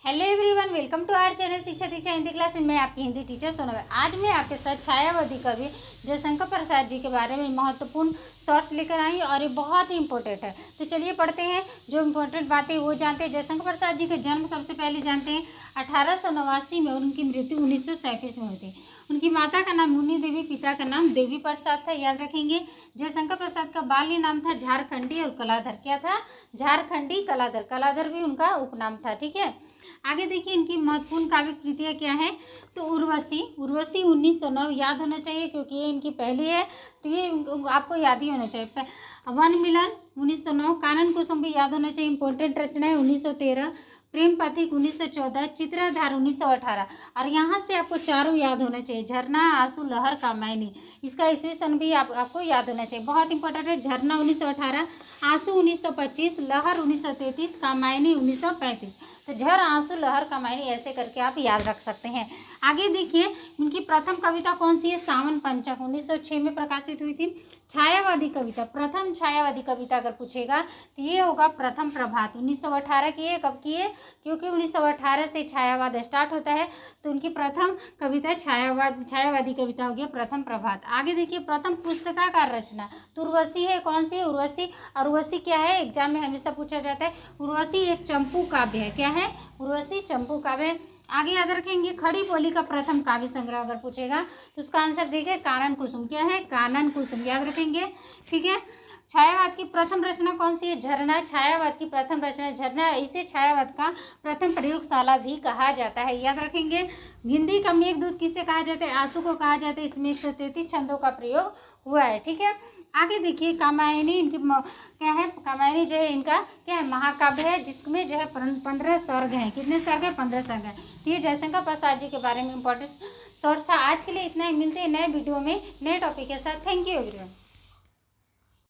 Hello everyone, welcome to our channel Shiksha Diksha Hindi class में। मैं आपकी हिंदी टीचर सोनम। आज मैं आपके साथ छायावादी कवि जयशंकर प्रसाद जी के बारे में महत्वपूर्ण शॉर्ट्स लेकर आई और ये बहुत ही इंपॉर्टेंट है। तो चलिए पढ़ते हैं, जो इम्पोर्टेंट बातें वो जानते हैं। जयशंकर प्रसाद जी का जन्म सबसे पहले जानते हैं 1889 में, और उनकी मृत्यु 1937 में हुई थी। उनकी माता का नाम मुन्नी देवी, पिता का नाम देवी प्रसाद था, याद रखेंगे। जयशंकर प्रसाद का बाल्य नाम था झारखंडी और कलाधर। क्या था? झारखंडी कलाधर। कलाधर भी उनका उपनाम था। ठीक है, आगे देखिए इनकी महत्वपूर्ण काव्य कृतियाँ क्या है। तो उर्वशी 1909 याद होना चाहिए, क्योंकि ये इनकी पहली है, तो ये आपको याद ही होना चाहिए। वन मिलन 1909, कानन कुसुम भी याद होना चाहिए, इंपॉर्टेंट रचना है। 1913 प्रेम पथिक 1914, चित्रधार 1918। और यहाँ से आपको चारों याद होना चाहिए। झरना, आंसू, लहर, कामायनी। इसका ईस्वी सन भी आपको याद होना चाहिए, बहुत इंपॉर्टेंट है। झरना 1918, आंसू 1925, लहर 1933, कामायनी 1935। तो झर, आंसू, लहर, कामायनी ऐसे करके आप याद रख सकते हैं। आगे देखिए उनकी प्रथम कविता कौन सी है? सावन पंचक 1906 में प्रकाशित हुई थी। छायावादी कविता, प्रथम छायावादी कविता अगर पूछेगा तो ये होगा प्रथम प्रभात। 1918 की है। कब की है? क्योंकि 1918 से छायावाद स्टार्ट होता है, तो उनकी प्रथम कविता छायावादी कविता हो गया प्रथम प्रभात। आगे देखिए प्रथम पुस्तकाकार रचना तो उर्वशी है। कौन सी है? उर्वशी। और उर्वशी क्या है? एग्जाम में हमेशा पूछा जाता है। उर्वशी एक चंपू काव्य है। क्या है? उर्वशी चंपू काव्य। आगे याद रखेंगे खड़ी बोली का प्रथम काव्य संग्रह अगर पूछेगा तो उसका आंसर देखिए कानन कुसुम। क्या है? कानन कुसुम, याद रखेंगे। ठीक है, छायावाद की प्रथम रचना कौन सी है? झरना। छायावाद की प्रथम रचना झरना। इसे छायावाद का प्रथम प्रयोगशाला भी कहा जाता है, याद रखेंगे। हिंदी का मेघदूत किसे कहा जाता है? आंसू को कहा जाता है। इसमें 133 छंदों का प्रयोग हुआ है। ठीक है, आगे देखिए कामायनी इनकी क्या है? कामायनी जो है इनका क्या है? महाकाव्य है, जिसमें जो है 15 सर्ग हैं। कितने सर्ग है? 15 सर्ग है। तो ये जयशंकर प्रसाद जी के बारे में इंपॉर्टेंट शॉर्ट्स था। आज के लिए इतना ही, मिलते हैं नए वीडियो में नए टॉपिक के साथ। Thank you everyone.